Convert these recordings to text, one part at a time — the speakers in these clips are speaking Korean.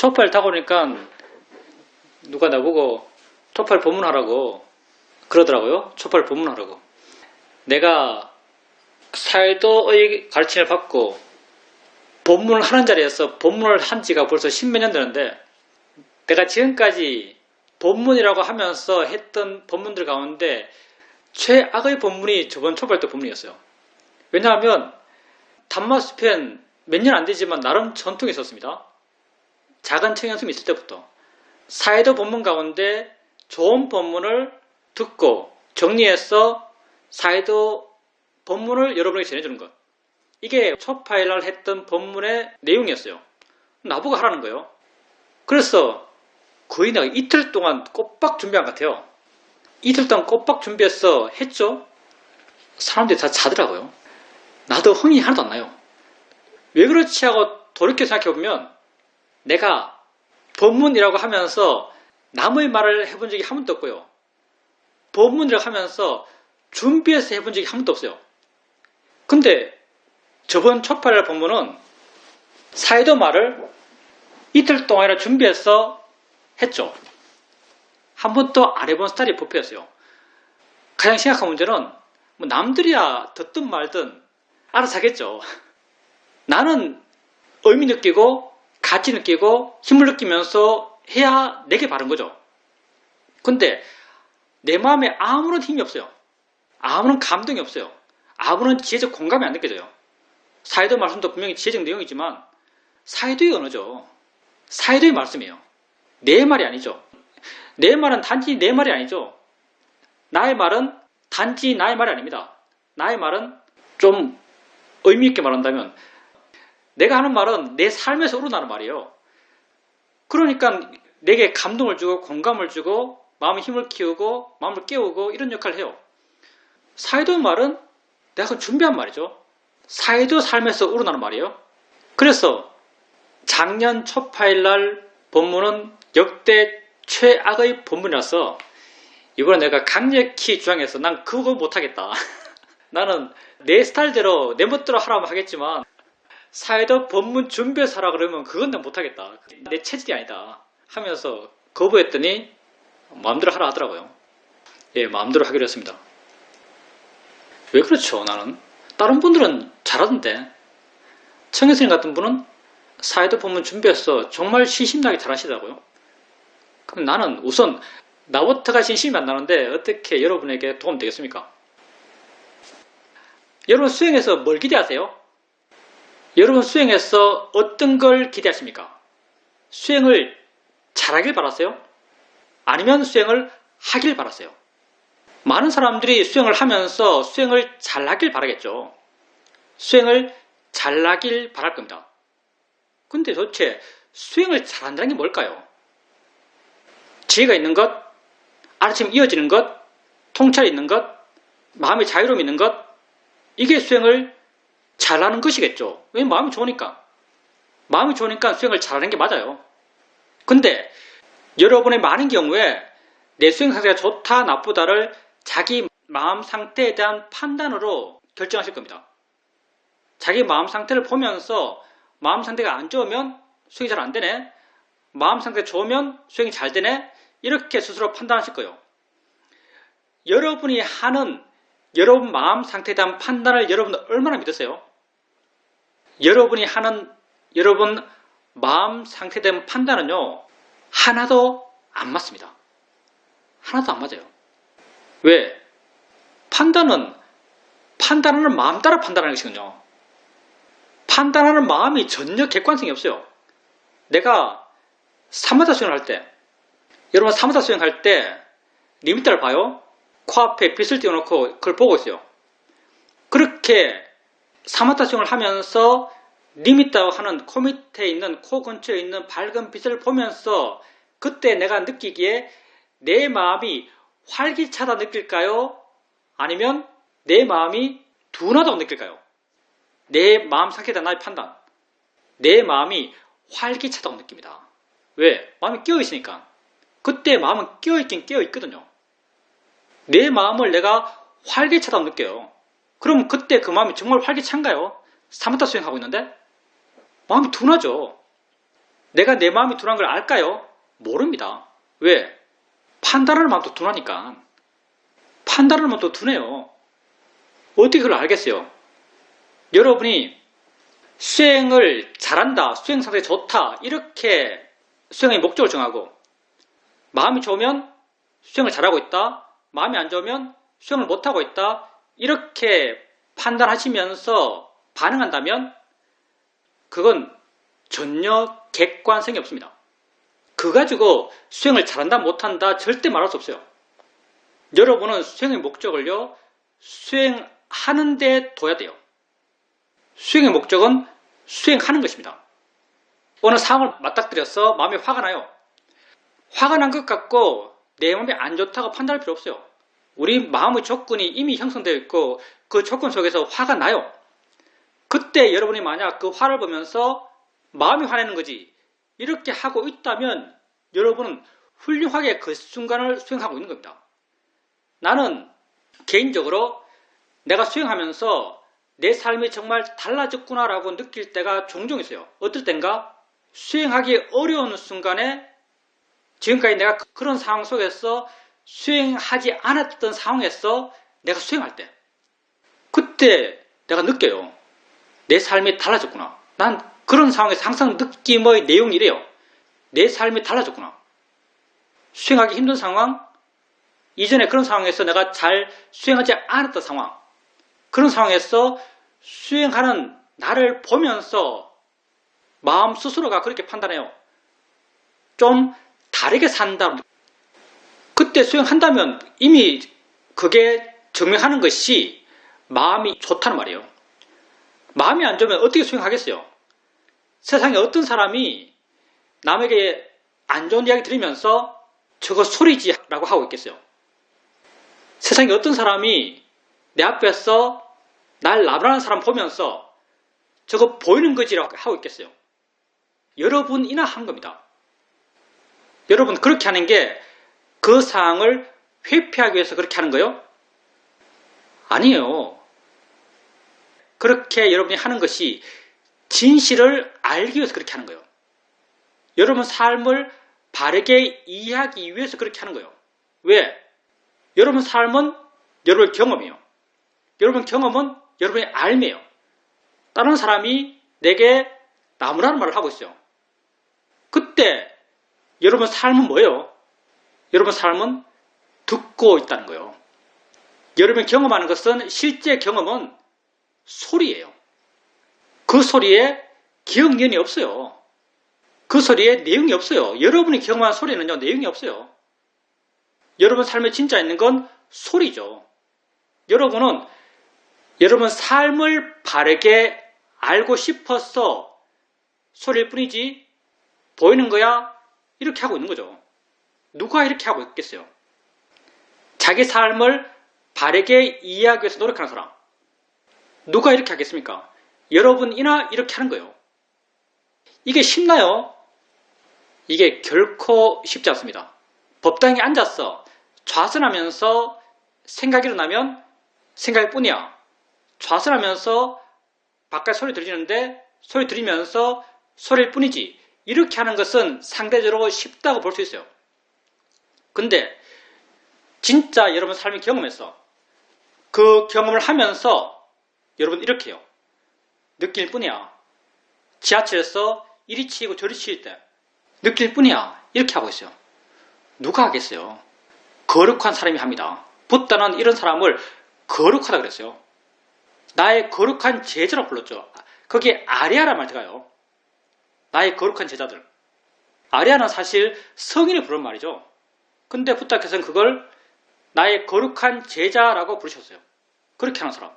초파일 타고 오니까 누가 나보고 초파일 법문하라고 그러더라고요. 초파일 법문하라고. 내가 사회도의 가르침을 받고 법문을 하는 자리에서 법문을 한 지가 벌써 십몇 년 되는데 내가 지금까지 법문이라고 하면서 했던 법문들 가운데 최악의 법문이 저번 초파일 때 법문이었어요. 왜냐하면 담마수편 몇 년 안 되지만 나름 전통이 있었습니다. 작은 청년팀이 있을 때부터 사회도 법문 가운데 좋은 법문을 듣고 정리해서 사회도 법문을 여러분에게 전해주는 것. 이게 초파일날 했던 법문의 내용이었어요. 나보고 하라는 거예요. 그래서 거의 내가 이틀 동안 꼬박 준비한 것 같아요. 이틀 동안 꼬박 준비해서 했죠. 사람들이 다 자더라고요. 나도 흥이 하나도 안 나요. 왜 그렇지 하고 돌이켜 생각해보면 내가 법문이라고 하면서 남의 말을 해본 적이 한 번도 없고요. 법문이라고 하면서 준비해서 해본 적이 한 번도 없어요. 근데 저번 초파일 법문은 사회도 말을 이틀 동안이나 준비해서 했죠. 한 번도 안 해본 스타일이 법회였어요. 가장 심각한 문제는 뭐 남들이야 듣든 말든 알아서 하겠죠. 나는 의미 느끼고 가치 느끼고 힘을 느끼면서 해야 내게 바른 거죠. 근데 내 마음에 아무런 힘이 없어요. 아무런 감동이 없어요. 아무런 지혜적 공감이 안 느껴져요. 사회도 말씀도 분명히 지혜적 내용이지만 사회도의 언어죠. 사회도의 말씀이에요. 내 말이 아니죠. 내 말은 단지 내 말이 아니죠. 나의 말은 단지 나의 말이 아닙니다. 나의 말은 좀 의미 있게 말한다면 내가 하는 말은 내 삶에서 우러나는 말이에요. 그러니까 내게 감동을 주고 공감을 주고 마음의 힘을 키우고 마음을 깨우고 이런 역할을 해요. 사회도 말은 내가 준비한 말이죠. 사회도 삶에서 우러나는 말이에요. 그래서 작년 초파일날 법문은 역대 최악의 법문이라서 이번에 내가 강력히 주장해서 난 그거 못하겠다. 나는 내 스타일대로 내 멋대로 하라면 하겠지만 사회도 법문 준비해서 하라 그러면 그건 난 못하겠다. 내 체질이 아니다 하면서 거부했더니 마음대로 하라 하더라고요. 예, 마음대로 하기로 했습니다. 왜 그렇죠? 나는 다른 분들은 잘하던데 청혜선생님 같은 분은 사회도 법문 준비해서 정말 신심나게 잘하시더라고요. 그럼 나는 우선 나부터가 신심이 안 나는데 어떻게 여러분에게 도움 되겠습니까? 여러분 수행에서 뭘 기대하세요? 여러분 수행에서 어떤 걸 기대하십니까? 수행을 잘하길 바라세요? 아니면 수행을 하길 바라세요? 많은 사람들이 수행을 하면서 수행을 잘하길 바라겠죠. 수행을 잘하길 바랄 겁니다. 근데 도대체 수행을 잘한다는 게 뭘까요? 지혜가 있는 것, 아침에 이어지는 것, 통찰이 있는 것, 마음의 자유로움이 있는 것, 이게 수행을 잘하는 것이겠죠. 왜? 마음이 좋으니까. 마음이 좋으니까 수행을 잘하는 게 맞아요. 근데 여러분의 많은 경우에 내 수행 상태가 좋다 나쁘다를 자기 마음 상태에 대한 판단으로 결정하실 겁니다. 자기 마음 상태를 보면서 마음 상태가 안 좋으면 수행이 잘 안 되네, 마음 상태가 좋으면 수행이 잘 되네, 이렇게 스스로 판단하실 거예요. 여러분이 하는 여러분 마음 상태에 대한 판단을 여러분은 얼마나 믿으세요? 여러분이 하는 여러분 마음 상태에 대한 판단은요, 하나도 안 맞습니다. 하나도 안 맞아요. 왜? 판단하는 마음 따라 판단하는 것이거든요. 판단하는 마음이 전혀 객관성이 없어요. 내가 사마타 수행을 할 때, 여러분 사마타 수행할 때 리미터를 봐요. 코앞에 빛을 띄워놓고 그걸 보고 있어요. 그렇게 사마타 수행을 하면서 리미터 하는 코 밑에 있는, 코 근처에 있는 밝은 빛을 보면서 그때 내가 느끼기에 내 마음이 활기차다 느낄까요? 아니면 내 마음이 둔하다고 느낄까요? 내 마음 상태에 대한 나의 판단. 내 마음이 활기차다고 느낍니다. 왜? 마음이 깨어있으니까. 그때 마음은 깨어있긴 깨어있거든요. 내 마음을 내가 활기차다고 느껴요. 그럼 그때 그 마음이 정말 활기찬가요? 사마타 수행하고 있는데? 마음이 둔하죠. 내가 내 마음이 둔한 걸 알까요? 모릅니다. 왜? 판단하는 마음도 둔하니까. 판단하는 마음도 둔해요. 어떻게 그걸 알겠어요? 여러분이 수행을 잘한다, 수행 상태 좋다, 이렇게 수행의 목적을 정하고, 마음이 좋으면 수행을 잘하고 있다, 마음이 안 좋으면 수행을 못하고 있다, 이렇게 판단하시면서 반응한다면 그건 전혀 객관성이 없습니다. 그거 가지고 수행을 잘한다 못한다 절대 말할 수 없어요. 여러분은 수행의 목적을요, 수행하는 데 둬야 돼요. 수행의 목적은 수행하는 것입니다. 어느 상황을 맞닥뜨려서 마음에 화가 나요. 화가 난 것 같고 내 마음이 안 좋다고 판단할 필요 없어요. 우리 마음의 조건이 이미 형성되어 있고 그 조건 속에서 화가 나요. 그때 여러분이 만약 그 화를 보면서 마음이 화내는 거지 이렇게 하고 있다면 여러분은 훌륭하게 그 순간을 수행하고 있는 겁니다. 나는 개인적으로 내가 수행하면서 내 삶이 정말 달라졌구나라고 느낄 때가 종종 있어요. 어떨 땐가 수행하기 어려운 순간에 지금까지 내가 그런 상황 속에서 수행하지 않았던 상황에서 내가 수행할 때 그때 내가 느껴요. 내 삶이 달라졌구나. 난 그런 상황에서 항상 느낌의 내용이 이래요. 내 삶이 달라졌구나. 수행하기 힘든 상황, 이전에 그런 상황에서 내가 잘 수행하지 않았던 상황, 그런 상황에서 수행하는 나를 보면서 마음 스스로가 그렇게 판단해요. 좀 다르게 산다. 그때 수행한다면 이미 그게 증명하는 것이 마음이 좋다는 말이에요. 마음이 안 좋으면 어떻게 수행하겠어요? 세상에 어떤 사람이 남에게 안 좋은 이야기 들으면서 저거 소리지 라고 하고 있겠어요? 세상에 어떤 사람이 내 앞에서 날 나무라는 사람 보면서 저거 보이는 거지라고 하고 있겠어요? 여러분이나 한 겁니다. 여러분 그렇게 하는 게 그 상황을 회피하기 위해서 그렇게 하는 거예요? 아니에요. 그렇게 여러분이 하는 것이 진실을 알기 위해서 그렇게 하는 거예요. 여러분 삶을 바르게 이해하기 위해서 그렇게 하는 거예요. 왜? 여러분 삶은 여러분의 경험이에요. 여러분 경험은 여러분의 알매예요. 다른 사람이 내게 나무라는 말을 하고 있어요. 그때 여러분 삶은 뭐예요? 여러분 삶은 듣고 있다는 거예요. 여러분이 경험하는 것은 실제 경험은 소리예요. 그 소리에 기억연이 없어요. 그 소리에 내용이 없어요. 여러분이 경험한 소리는요, 내용이 없어요. 여러분 삶에 진짜 있는 건 소리죠. 여러분은 여러분 삶을 바르게 알고 싶어서 소리일 뿐이지 보이는 거야 이렇게 하고 있는 거죠. 누가 이렇게 하고 있겠어요? 자기 삶을 바르게 이해하기 위해서 노력하는 사람. 누가 이렇게 하겠습니까? 여러분이나 이렇게 하는 거예요. 이게 쉽나요? 이게 결코 쉽지 않습니다. 법당에 앉아서 좌선하면서 생각이 일어나면 생각일 뿐이야. 좌선하면서 바깥 소리 들리는데 소리 들리면서 소리일 뿐이지. 이렇게 하는 것은 상대적으로 쉽다고 볼 수 있어요. 근데 진짜 여러분 삶의 경험에서 그 경험을 하면서 여러분 이렇게 해요. 느낄 뿐이야. 지하철에서 이리 치이고 저리 치일 때 느낄 뿐이야. 이렇게 하고 있어요. 누가 하겠어요? 거룩한 사람이 합니다. 붓다는 이런 사람을 거룩하다 그랬어요. 나의 거룩한 제자라고 불렀죠. 거기에 아리아란 말 들어가요. 나의 거룩한 제자들. 아리아는 사실 성인을 부른 말이죠. 근데 부탁해서는 그걸 나의 거룩한 제자라고 부르셨어요. 그렇게 하는 사람.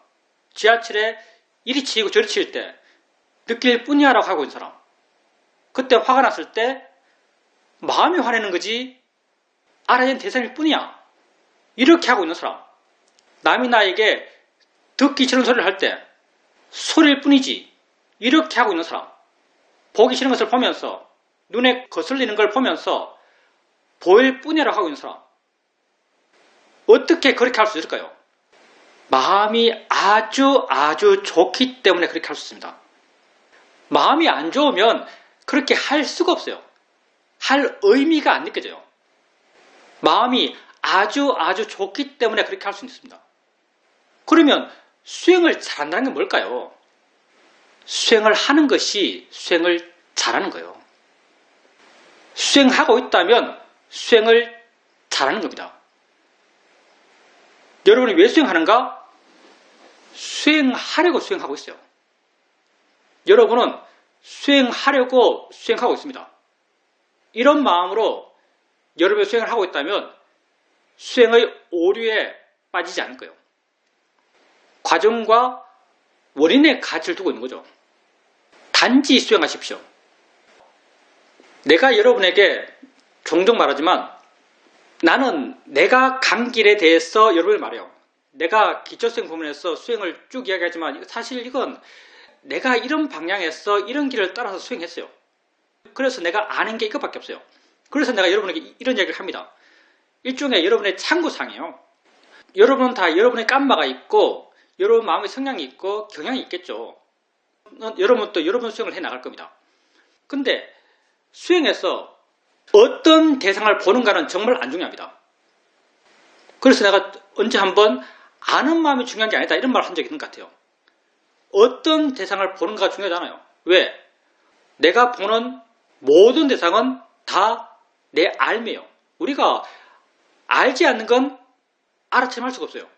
지하철에 이리 치이고 저리 치일 때 느낄 뿐이야 라고 하고 있는 사람. 그때 화가 났을 때 마음이 화내는 거지 알아야 되는 대상일 뿐이야. 이렇게 하고 있는 사람. 남이 나에게 듣기 싫은 소리를 할 때 소리일 뿐이지 이렇게 하고 있는 사람. 보기 싫은 것을 보면서 눈에 거슬리는 걸 보면서 보일 뿐이라고 하고 있는 사람. 어떻게 그렇게 할 수 있을까요? 마음이 아주 좋기 때문에 그렇게 할 수 있습니다. 마음이 안 좋으면 그렇게 할 수가 없어요. 할 의미가 안 느껴져요. 마음이 아주 좋기 때문에 그렇게 할 수 있습니다. 그러면 수행을 잘한다는 게 뭘까요? 수행을 하는 것이 수행을 잘하는 거예요. 수행하고 있다면 수행을 잘하는 겁니다. 여러분이 왜 수행하는가? 수행하려고 수행하고 있어요. 여러분은 수행하려고 수행하고 있습니다. 이런 마음으로 여러분이 수행을 하고 있다면 수행의 오류에 빠지지 않을 거예요. 과정과 원인의 가치를 두고 있는 거죠. 단지 수행하십시오. 내가 여러분에게 종종 말하지만 나는 내가 간 길에 대해서 여러분을 말해요. 내가 기초수행 부문에서 수행을 쭉 이야기하지만 사실 이건 내가 이런 방향에서 이런 길을 따라서 수행했어요. 그래서 내가 아는 게 이것밖에 없어요. 그래서 내가 여러분에게 이런 이야기를 합니다. 일종의 여러분의 참고상이에요. 여러분은 다 여러분의 깜마가 있고 여러분 마음의 성향이 있고 경향이 있겠죠. 여러분은 또 여러분 수행을 해나갈 겁니다. 근데 수행에서 어떤 대상을 보는가는 정말 안 중요합니다. 그래서 내가 언제 한번 아는 마음이 중요한 게 아니다 이런 말을 한 적이 있는 것 같아요. 어떤 대상을 보는가가 중요하잖아요. 왜? 내가 보는 모든 대상은 다 내 알매요. 우리가 알지 않는 건 알아채면 할 수가 없어요.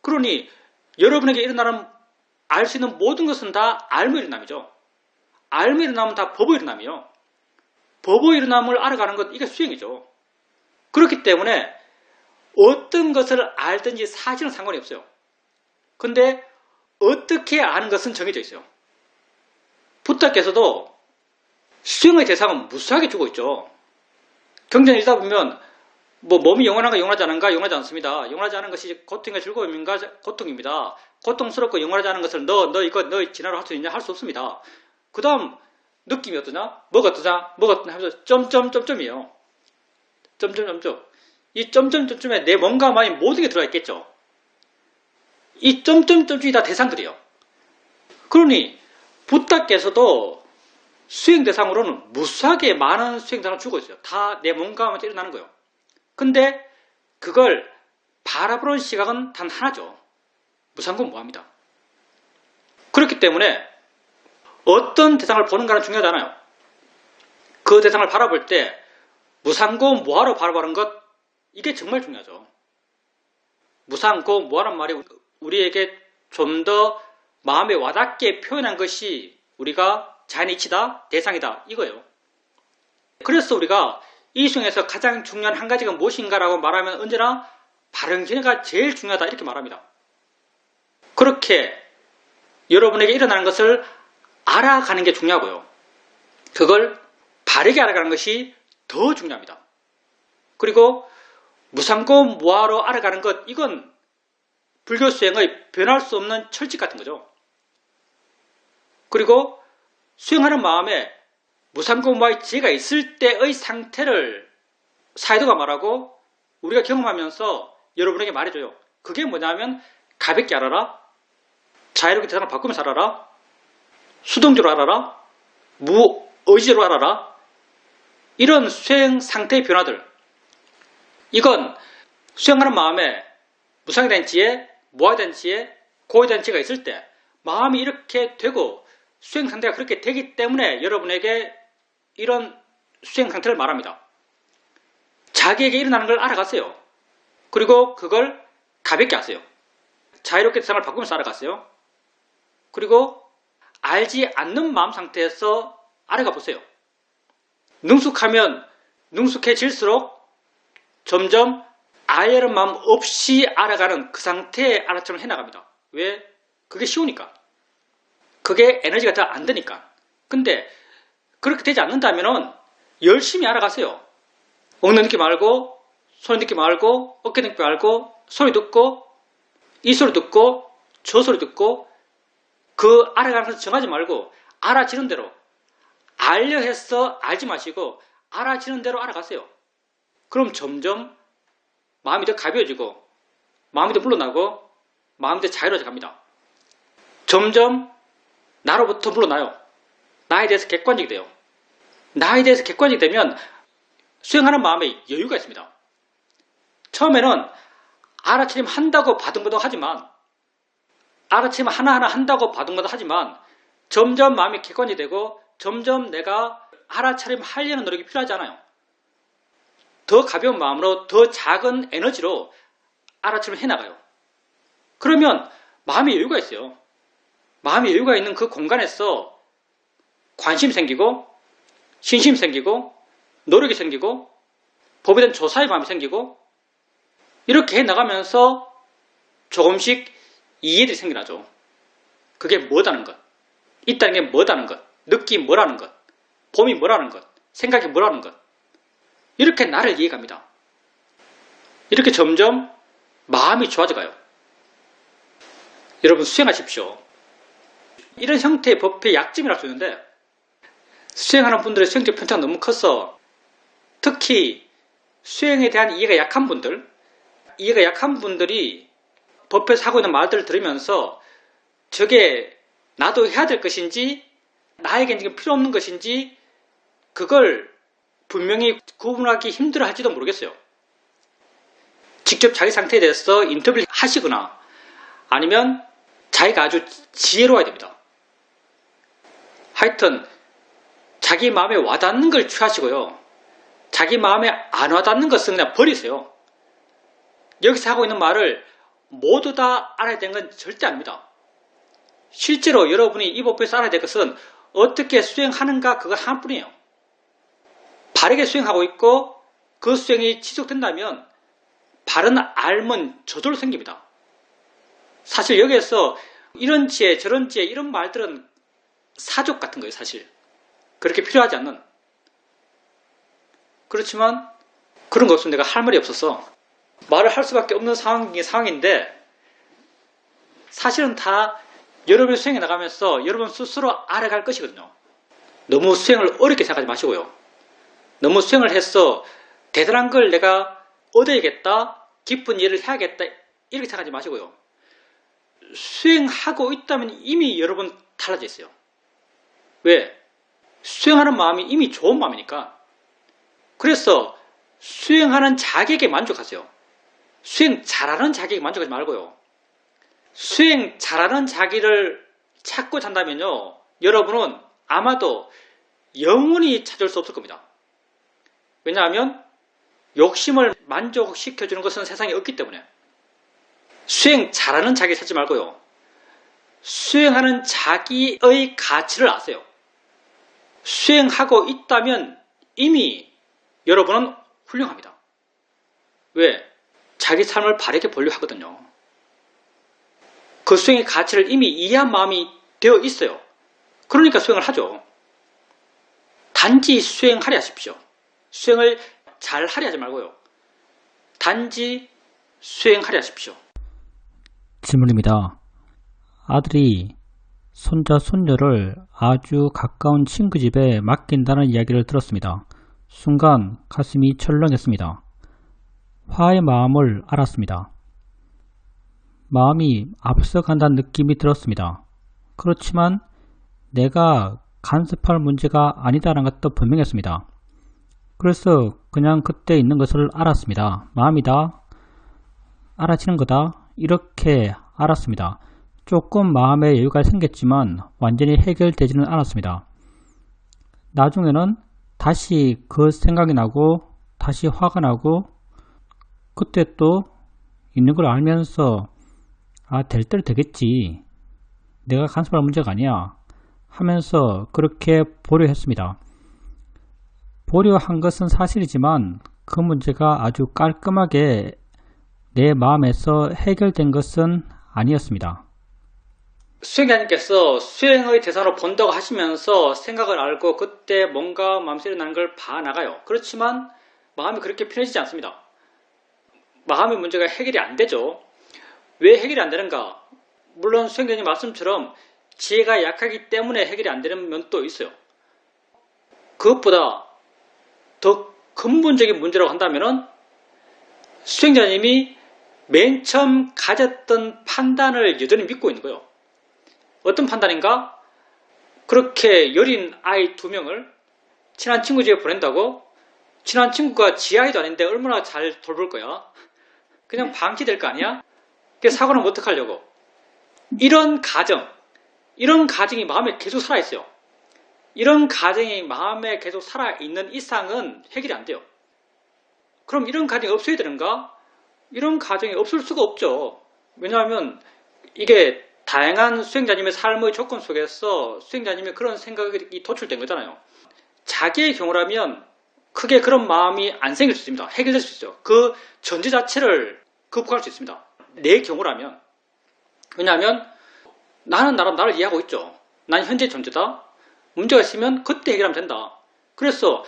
그러니 여러분에게 일어나는 알 수 있는 모든 것은 다 알무의 일어남이죠. 알무의 일어남은 다 법의 일어남이요. 법의 일어남을 알아가는 것 이게 수행이죠. 그렇기 때문에 어떤 것을 알든지 사실은 상관이 없어요. 근데 어떻게 아는 것은 정해져 있어요. 부탁께서도 수행의 대상은 무수하게 주고 있죠. 경전을 읽다 보면 몸이 영원한가 영원하지 않은가 영원하지 않습니다. 영원하지 않은 것이 고통인가 즐거움인가 고통입니다. 고통스럽고 영원하지 않은 것을 너 진화로 할 수 있냐 할 수 없습니다. 그 다음 느낌이 어떠냐? 뭐가 어떠냐? 하면서 점점점점이에요. 점점점점. 이 점점점점에 내 몸과 마음이 모든 게 들어가 있겠죠. 이 점점점점이 다 대상들이에요. 그러니 부탁께서도 수행 대상으로는 무수하게 많은 수행 대상을 주고 있어요. 다 내 몸과 마음에 일어나는 거예요. 근데 그걸 바라보는 시각은 단 하나죠. 무상고무합니다. 그렇기 때문에 어떤 대상을 보는가는 중요하잖아요. 그 대상을 바라볼 때 무상고무하로 바라보는 것 이게 정말 중요하죠. 무상고무하란 말이 우리에게 좀 더 마음에 와닿게 표현한 것이 우리가 자연의 이치다, 대상이다 이거예요. 그래서 우리가 이 수행에서 가장 중요한 한 가지가 무엇인가라고 말하면 언제나 바른진해가 제일 중요하다 이렇게 말합니다. 그렇게 여러분에게 일어나는 것을 알아가는 게 중요하고요. 그걸 바르게 알아가는 것이 더 중요합니다. 그리고 무상고무아로 알아가는 것 이건 불교 수행의 변할 수 없는 철칙 같은 거죠. 그리고 수행하는 마음에 무상고무아의 지혜가 있을 때의 상태를 사이도가 말하고 우리가 경험하면서 여러분에게 말해줘요. 그게 뭐냐면 가볍게 알아라, 자유롭게 대상을 바꾸면서 알아라, 수동적으로 알아라, 무의지로 알아라. 이런 수행 상태의 변화들 이건 수행하는 마음에 무상에 대한 지혜, 무아에 대한 지혜, 고에 대한 지혜가 있을 때 마음이 이렇게 되고 수행 상태가 그렇게 되기 때문에 여러분에게 이런 수행 상태를 말합니다. 자기에게 일어나는 걸 알아가세요. 그리고 그걸 가볍게 하세요. 자유롭게 대상을 바꾸면서 알아가세요. 그리고 알지 않는 마음 상태에서 알아가 보세요. 능숙하면 능숙해질수록 점점 아예른 마음 없이 알아가는 그 상태의 알아침을 해나갑니다. 왜? 그게 쉬우니까. 그게 에너지가 더 안 드니까. 근데 그렇게 되지 않는다면 열심히 알아가세요. 엉덩이 느낌 알고, 손 느낌 알고, 어깨 느낌 알고, 소리 듣고, 이 소리 듣고, 저 소리 듣고, 그 알아가는 것을 정하지 말고 알아지는 대로 알려 해서 알지 마시고 알아지는 대로 알아가세요. 그럼 점점 마음이 더 가벼워지고 마음이 더 물러나고 마음이 더 자유로워져 갑니다. 점점 나로부터 물러나요. 나에 대해서 객관적이 돼요. 나에 대해서 객관적이 되면 수행하는 마음에 여유가 있습니다. 처음에는 알아차림 한다고 바둥바둥 하지만, 알아차림 하나하나 한다고 바둥바둥 하지만 점점 마음이 객관이 되고 점점 내가 알아차림 하려는 노력이 필요하지 않아요. 더 가벼운 마음으로 더 작은 에너지로 알아차림을 해나가요. 그러면 마음의 여유가 있어요. 마음의 여유가 있는 그 공간에서 관심이 생기고 신심이 생기고 노력이 생기고 법에 대한 조사의 마음이 생기고 이렇게 해나가면서 조금씩 이해들이 생겨나죠. 그게 뭐다는 것, 있다는 게 뭐다는 것, 느낌이 뭐라는 것, 봄이 뭐라는 것, 생각이 뭐라는 것, 이렇게 나를 이해갑니다. 이렇게 점점 마음이 좋아져가요. 여러분 수행하십시오. 이런 형태의 법의 약점이라고 할 수 있는데 수행하는 분들의 수행적 편차가 너무 커서 특히 수행에 대한 이해가 약한 분들이 법에서 하고 있는 말들을 들으면서 저게 나도 해야 될 것인지 나에겐 지금 필요 없는 것인지 그걸 분명히 구분하기 힘들어 할지도 모르겠어요. 직접 자기 상태에 대해서 인터뷰를 하시거나 아니면 자기가 아주 지혜로워야 됩니다. 하여튼 자기 마음에 와닿는 걸 취하시고요. 자기 마음에 안 와닿는 것은 그냥 버리세요. 여기서 하고 있는 말을 모두 다 알아야 되는 건 절대 아닙니다. 실제로 여러분이 이 법에서 알아야 될 것은 어떻게 수행하는가 그거 하나뿐이에요. 바르게 수행하고 있고 그 수행이 지속된다면 바른 알면 저절로 생깁니다. 사실 여기에서 이런 지혜 저런 지혜 이런 말들은 사족 같은 거예요. 사실 그렇게 필요하지 않는. 그렇지만 그런 거 없으면 내가 할 말이 없어서 말을 할 수밖에 없는 상황인데 사실은 다 여러분이 수행해 나가면서 여러분 스스로 알아갈 것이거든요. 너무 수행을 어렵게 생각하지 마시고요. 너무 수행을 해서 대단한 걸 내가 얻어야겠다, 깊은 일을 해야겠다 이렇게 생각하지 마시고요. 수행하고 있다면 이미 여러분 달라져 있어요. 왜? 수행하는 마음이 이미 좋은 마음이니까. 그래서 수행하는 자기에게 만족하세요. 수행 잘하는 자기에게 만족하지 말고요. 수행 잘하는 자기를 찾고 산다면요. 여러분은 아마도 영원히 찾을 수 없을 겁니다. 왜냐하면 욕심을 만족시켜주는 것은 세상에 없기 때문에. 수행 잘하는 자기 찾지 말고요. 수행하는 자기의 가치를 아세요. 수행하고 있다면 이미 여러분은 훌륭합니다. 왜? 자기 삶을 바르게 보려고 하거든요. 그 수행의 가치를 이미 이해한 마음이 되어 있어요. 그러니까 수행을 하죠. 단지 수행하려 하십시오. 수행을 잘 하려 하지 말고요. 단지 수행하려 하십시오. 질문입니다. 아들이 손자, 손녀를 아주 가까운 친구 집에 맡긴다는 이야기를 들었습니다. 순간 가슴이 철렁했습니다. 화의 마음을 알았습니다. 마음이 앞서간다는 느낌이 들었습니다. 그렇지만 내가 간섭할 문제가 아니다라는 것도 분명했습니다. 그래서 그냥 그때 있는 것을 알았습니다. 마음이다, 알아지는 거다, 이렇게 알았습니다. 조금 마음의 여유가 생겼지만 완전히 해결되지는 않았습니다. 나중에는 다시 그 생각이 나고 다시 화가 나고 그때 또 있는 걸 알면서 될 대로 되겠지, 내가 간섭할 문제가 아니야 하면서 그렇게 보려 했습니다. 보려 한 것은 사실이지만 그 문제가 아주 깔끔하게 내 마음에서 해결된 것은 아니었습니다. 수행자님께서 수행의 대상으로 본다고 하시면서 생각을 알고 그때 뭔가 마음속에 나는 걸 봐나가요. 그렇지만 마음이 그렇게 편해지지 않습니다. 마음의 문제가 해결이 안 되죠. 왜 해결이 안 되는가? 물론 수행자님 말씀처럼 지혜가 약하기 때문에 해결이 안 되는 면도 있어요. 그것보다 더 근본적인 문제라고 한다면 수행자님이 맨 처음 가졌던 판단을 여전히 믿고 있는 거예요. 어떤 판단인가? 그렇게 여린 아이 2명을 친한 친구 집에 보낸다고? 친한 친구가 지 아이도 아닌데 얼마나 잘 돌볼 거야? 그냥 방치될 거 아니야? 그게 사고 나면 어떡하려고? 이런 가정이 마음에 계속 살아있어요. 이런 가정이 마음에 계속 살아있는 이상은 해결이 안 돼요. 그럼 이런 가정이 없어야 되는가? 이런 가정이 없을 수가 없죠. 왜냐하면 이게 다양한 수행자님의 삶의 조건 속에서 수행자님의 그런 생각이 도출된 거잖아요. 자기의 경우라면 크게 그런 마음이 안 생길 수 있습니다. 해결될 수 있어요. 그 전제 자체를 극복할 수 있습니다. 내 경우라면. 왜냐하면 나는 나를 이해하고 있죠. 난 현재 존재다. 문제가 있으면 그때 해결하면 된다. 그래서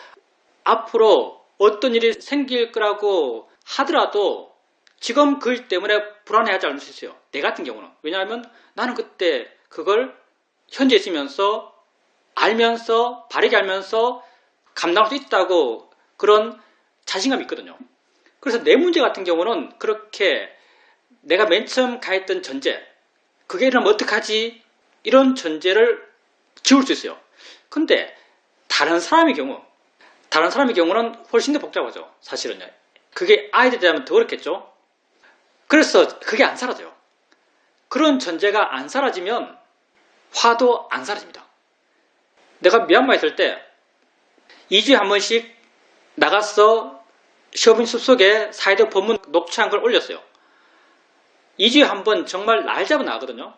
앞으로 어떤 일이 생길 거라고 하더라도 지금 그 일 때문에 불안해하지 않을 수 있어요. 내 같은 경우는. 왜냐하면 나는 그때 그걸 현재 있으면서 알면서 바르게 알면서 감당할 수 있다고 그런 자신감이 있거든요. 그래서 내 문제 같은 경우는 그렇게 내가 맨 처음 가했던 전제, 그게 이러면 어떡하지? 이런 전제를 지울 수 있어요. 근데 다른 사람의 경우는 훨씬 더 복잡하죠. 사실은요. 그게 아이들이라면 더 그렇겠죠. 그래서 그게 안 사라져요. 그런 전제가 안 사라지면 화도 안 사라집니다. 내가 미얀마에 있을 때 2주에 한 번씩 나가서 시어머니 숲속에 사이드 법문 녹취한 걸 올렸어요. 2주에 한 번 정말 날 잡아 나가거든요.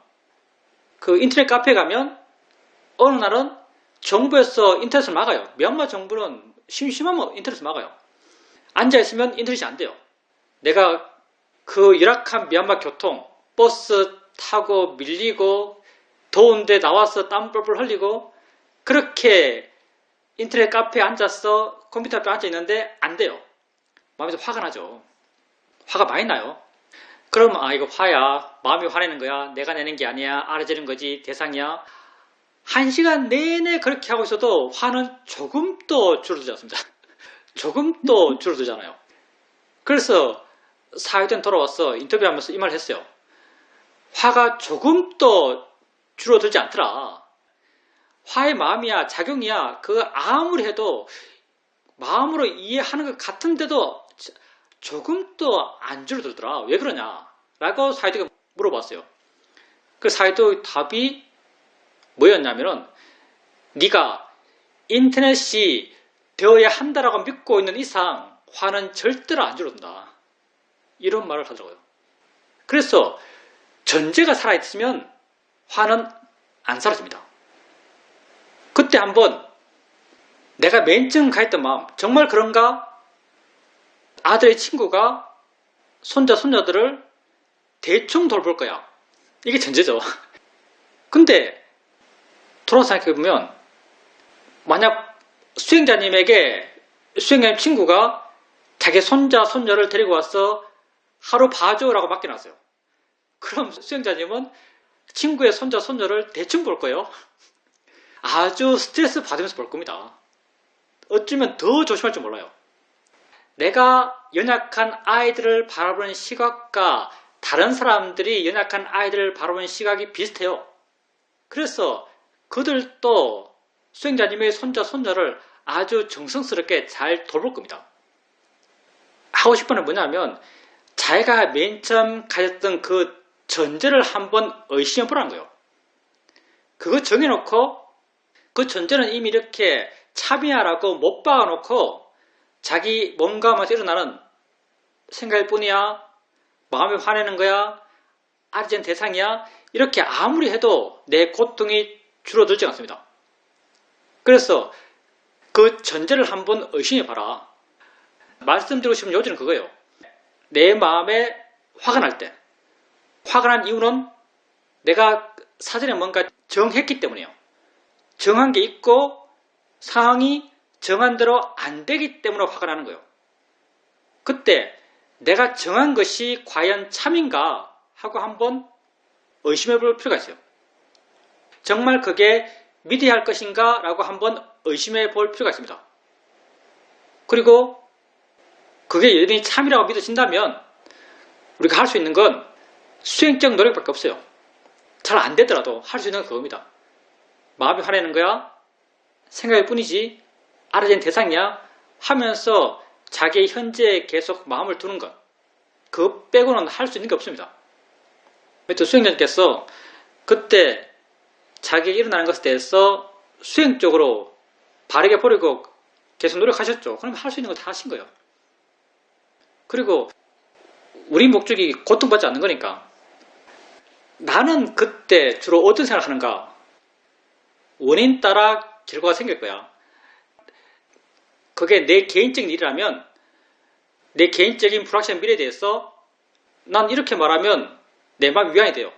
그 인터넷 카페에 가면 어느 날은 정부에서 인터넷을 막아요. 미얀마 정부는 심심하면 인터넷을 막아요. 앉아있으면 인터넷이 안 돼요. 내가 그 열악한 미얀마 교통, 버스 타고 밀리고 더운데 나와서 땀 뻘뻘 흘리고 그렇게 인터넷 카페에 앉아서 컴퓨터 앞에 앉아있는데 안 돼요. 마음에서 화가 나죠. 화가 많이 나요. 그러면 이거 화야. 마음이 화내는 거야. 내가 내는 게 아니야. 알아지는 거지. 대상이야. 1시간 내내 그렇게 하고 있어도 화는 조금도 줄어들지 않습니다. 조금도 줄어들잖아요. 그래서 사회된 돌아와서 인터뷰하면서 이 말을 했어요. 화가 조금도 줄어들지 않더라. 화의 마음이야, 작용이야. 그거 아무리 해도 마음으로 이해하는 것 같은데도 조금도 안 줄어들더라. 왜 그러냐? 라고 사이드가 물어봤어요. 그 사이드 답이 뭐였냐면은 네가 인터넷이 되어야 한다라고 믿고 있는 이상 화는 절대로 안 줄어든다. 이런 말을 하더라고요. 그래서 전제가 살아있으면 화는 안 사라집니다. 그때 한번 내가 맨 처음 가했던 마음, 정말 그런가? 아들의 친구가 손자, 손녀들을 대충 돌볼 거야. 이게 전제죠. 근데 돌아서 생각해보면 만약 수행자님에게 수행자님 친구가 자기 손자, 손녀를 데리고 와서 하루 봐줘라고 맡겨놨어요. 그럼 수행자님은 친구의 손자, 손녀를 대충 볼 거예요. 아주 스트레스 받으면서 볼 겁니다. 어쩌면 더 조심할 줄 몰라요. 내가 연약한 아이들을 바라보는 시각과 다른 사람들이 연약한 아이들을 바라보는 시각이 비슷해요. 그래서 그들도 수행자님의 손자, 손녀를 아주 정성스럽게 잘 돌볼 겁니다. 하고 싶은 건 뭐냐면 자기가 맨 처음 가졌던 그 전제를 한번 의심해 보라는 거예요. 그거 정해놓고 그 전제는 이미 이렇게 참여하라고 못 박아놓고 자기 몸과 하면서 일어나는 생각일 뿐이야. 마음이 화내는 거야. 알아지는 대상이야. 이렇게 아무리 해도 내 고통이 줄어들지 않습니다. 그래서 그 전제를 한번 의심해봐라. 말씀드리고 싶은 요지는 그거예요. 내 마음에 화가 날 때, 화가 난 이유는 내가 사전에 뭔가 정했기 때문이에요. 정한 게 있고 상황이 정한 대로 안 되기 때문에 화가 나는 거예요. 그때 내가 정한 것이 과연 참인가 하고 한번 의심해 볼 필요가 있어요. 정말 그게 믿어야 할 것인가 라고 한번 의심해 볼 필요가 있습니다. 그리고 그게 여전히 참이라고 믿어진다면 우리가 할 수 있는 건 수행적 노력밖에 없어요. 잘 안 되더라도 할 수 있는 건 그겁니다. 마음이 화내는 거야? 생각일 뿐이지 알아야 되는 대상이야 하면서 자기의 현재에 계속 마음을 두는 것. 그거 빼고는 할 수 있는 게 없습니다. 또 수행자님께서 그때 자기에게 일어나는 것에 대해서 수행적으로 바르게 버리고 계속 노력하셨죠. 그럼 할 수 있는 거 다 하신 거예요. 그리고 우리 목적이 고통받지 않는 거니까. 나는 그때 주로 어떤 생각을 하는가? 원인 따라 결과가 생길 거야. 그게 내 개인적인 일이라면 내 개인적인 불확실한 미래에 대해서 난 이렇게 말하면 내 마음이 위안이 돼요.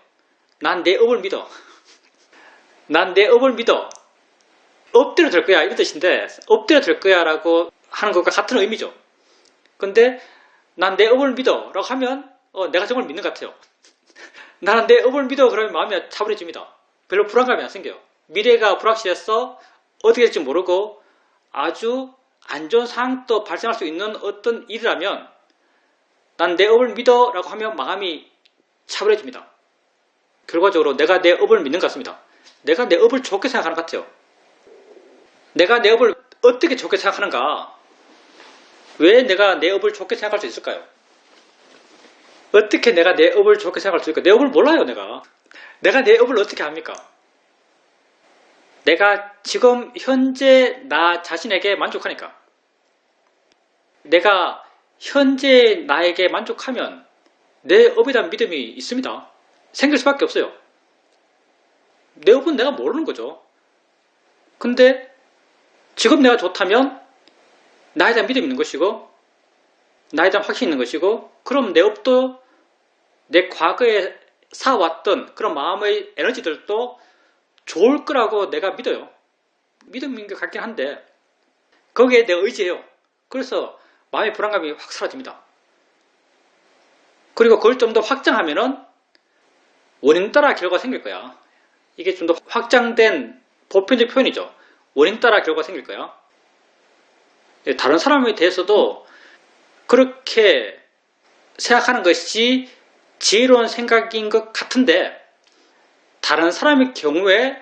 난 내 업을 믿어. 난 내 업을 믿어. 엎드려 될 거야 이런 뜻인데 엎드려 될 거야 라고 하는 것과 같은 의미죠. 근데 난 내 업을 믿어 라고 하면 내가 정말 믿는 것 같아요. 나는 내 업을 믿어 그러면 마음이 차분해집니다. 별로 불안감이 안 생겨요. 미래가 불확실해서 어떻게 될지 모르고 아주 안 좋은 상황도 발생할 수 있는 어떤 일이라면 난 내 업을 믿어 라고 하면 마음이 차분해집니다. 결과적으로 내가 내 업을 믿는 것 같습니다. 내가 내 업을 좋게 생각하는 것 같아요. 내가 내 업을 어떻게 좋게 생각하는가? 왜 내가 내 업을 좋게 생각할 수 있을까요? 어떻게 내가 내 업을 좋게 생각할 수 있을까? 내 업을 몰라요, 내가. 내가 내 업을 어떻게 합니까? 내가 지금 현재 나 자신에게 만족하니까. 내가 현재 나에게 만족하면 내 업에 대한 믿음이 있습니다. 생길 수밖에 없어요. 내 업은 내가 모르는 거죠. 근데 지금 내가 좋다면 나에 대한 믿음이 있는 것이고 나에 대한 확신이 있는 것이고 그럼 내 업도 내 과거에 쌓아왔던 그런 마음의 에너지들도 좋을 거라고 내가 믿어요. 믿음인 것 같긴 한데 거기에 내가 의지해요. 그래서 마음의 불안감이 확 사라집니다. 그리고 그걸 좀 더 확장하면은 원인 따라 결과가 생길 거야. 이게 좀 더 확장된 보편적 표현이죠. 원인 따라 결과가 생길 거야. 다른 사람에 대해서도 그렇게 생각하는 것이 지혜로운 생각인 것 같은데 다른 사람의 경우에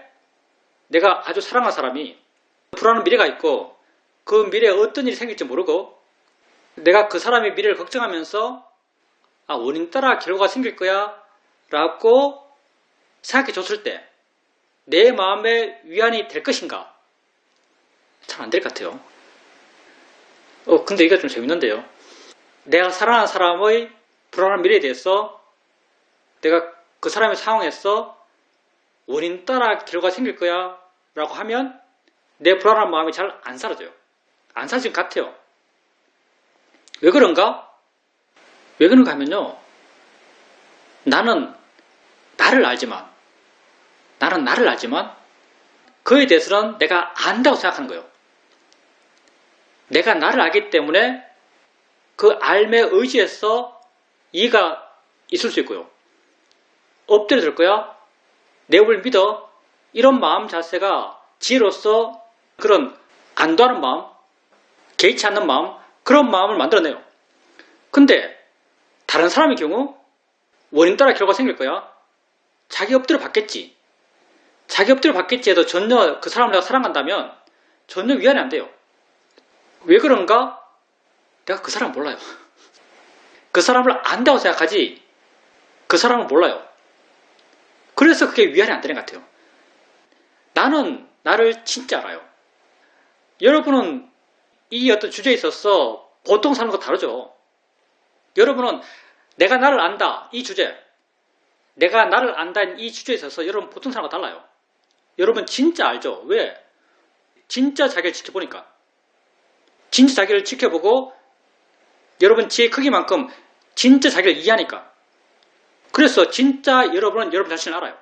내가 아주 사랑하는 사람이 불안한 미래가 있고 그 미래에 어떤 일이 생길지 모르고 내가 그 사람의 미래를 걱정하면서 원인 따라 결과가 생길 거야 라고 생각해 줬을 때 내 마음에 위안이 될 것인가? 잘 안 될 것 같아요. 근데 이게 좀 재밌는데요. 내가 사랑하는 사람의 불안한 미래에 대해서 내가 그 사람의 상황에서 원인 따라 결과가 생길 거야 라고 하면 내 불안한 마음이 잘 안 사라져요. 안 사라질 것 같아요. 왜 그런가? 왜 그런가 하면요. 나는 나를 알지만 그에 대해서는 내가 안다고 생각하는 거예요. 내가 나를 알기 때문에 그 알매 의지에서 이해가 있을 수 있고요. 엎드려 들 거야. 내 업을 믿어. 이런 마음 자세가 지혜로서 그런 안도하는 마음, 개의치 않는 마음, 그런 마음을 만들어내요. 근데 다른 사람의 경우 원인 따라 결과가 생길 거야. 자기 엎드려 받겠지. 자기 엎드려 받겠지 해도 전혀 그 사람을 내가 사랑한다면 전혀 위안이 안 돼요. 왜 그런가? 내가 그 사람을 몰라요. 그 사람을 안다고 생각하지 그 사람을 몰라요. 그래서 그게 위안이 안 되는 것 같아요. 나는 나를 진짜 알아요. 여러분은 이 어떤 주제에 있어서 보통 사람과 다르죠. 여러분은 내가 나를 안다 이 주제 내가 나를 안다는 이 주제에 있어서 여러분 보통 사람과 달라요. 여러분 진짜 알죠? 왜? 진짜 자기를 지켜보니까. 진짜 자기를 지켜보고 여러분 지혜의 크기만큼 진짜 자기를 이해하니까. 그래서 진짜 여러분은 여러분 자신을 알아요.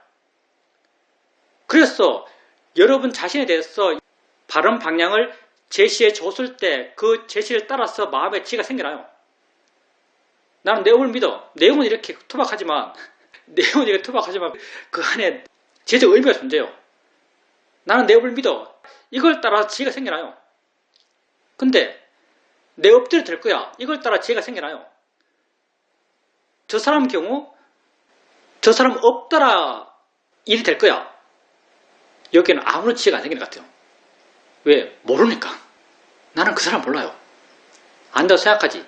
그래서 여러분 자신에 대해서 바른 방향을 제시해 줬을 때 그 제시를 따라서 마음에 지혜가 생겨나요. 나는 내 업을 믿어. 내용은 이렇게 투박하지만 그 안에 지혜적 의미가 존재해요. 나는 내 업을 믿어. 이걸 따라 지혜가 생겨나요. 근데 내 업대로 될 거야. 이걸 따라 지혜가 생겨나요. 저 사람 경우 저 사람 업 따라 일이 될 거야. 여기는 아무런 지혜가 안 생기는 것 같아요. 왜? 모르니까. 나는 그 사람 몰라요. 안다고 생각하지.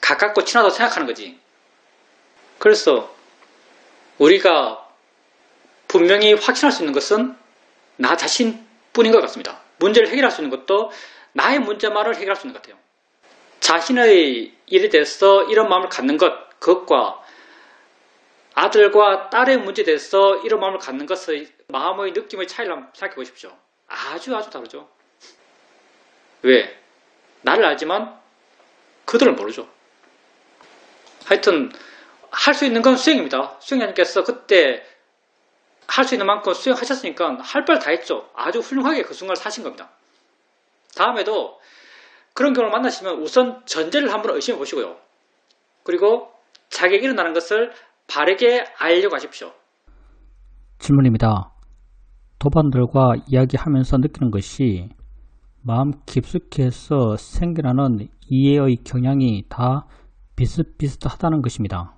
가깝고 친하다고 생각하는 거지. 그래서 우리가 분명히 확신할 수 있는 것은 나 자신뿐인 것 같습니다. 문제를 해결할 수 있는 것도 나의 문제만을 해결할 수 있는 것 같아요. 자신의 일에 대해서 이런 마음을 갖는 것, 그것과 아들과 딸의 문제에 대해서 이런 마음을 갖는 것의 마음의 느낌의 차이를 한번 생각해 보십시오. 아주 다르죠. 왜? 나를 알지만 그들은 모르죠. 하여튼 할 수 있는 건 수행입니다. 수행자님께서 그때 할 수 있는 만큼 수행하셨으니까 할 바를 다 했죠. 아주 훌륭하게 그 순간을 사신 겁니다. 다음에도 그런 경우를 만나시면 우선 전제를 한번 의심해 보시고요. 그리고 자기에게 일어나는 것을 바르게 알려고 하십시오. 질문입니다. 도반들과 이야기하면서 느끼는 것이 마음 깊숙이 해서 생겨나는 이해의 경향이 다 비슷비슷하다는 것입니다.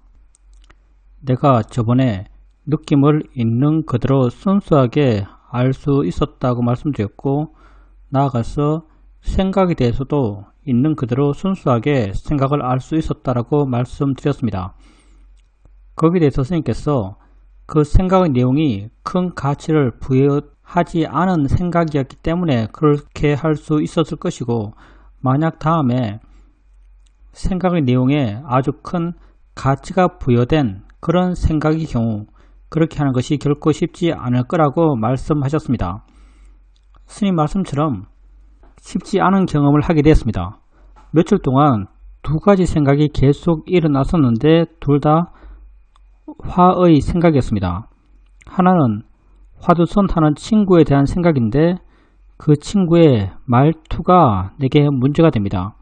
내가 저번에 느낌을 있는 그대로 순수하게 알 수 있었다고 말씀드렸고, 나아가서 생각에 대해서도 있는 그대로 순수하게 생각을 알 수 있었다라고 말씀드렸습니다. 거기에 대해서 선생님께서 그 생각의 내용이 큰 가치를 부여하지 않은 생각이었기 때문에 그렇게 할 수 있었을 것이고, 만약 다음에 생각의 내용에 아주 큰 가치가 부여된 그런 생각의 경우 그렇게 하는 것이 결코 쉽지 않을 거라고 말씀하셨습니다. 스님 말씀처럼 쉽지 않은 경험을 하게 되었습니다. 며칠 동안 두 가지 생각이 계속 일어났었는데 둘 다 화의 생각이었습니다. 하나는 화두손 하는 친구에 대한 생각인데 그 친구의 말투가 내게 문제가 됩니다.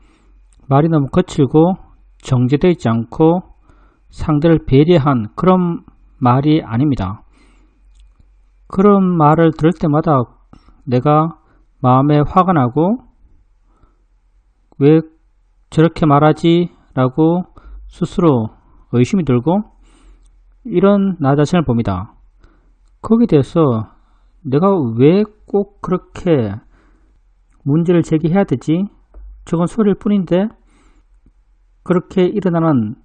말이 너무 거칠고 정제되어 있지 않고 상대를 배려한 그런 말이 아닙니다. 그런 말을 들을 때마다 내가 마음에 화가 나고 왜 저렇게 말하지? 라고 스스로 의심이 들고 이런 나 자신을 봅니다. 거기에 대해서 내가 왜 꼭 그렇게 문제를 제기해야 되지? 저건 소리일 뿐인데 그렇게 일어나는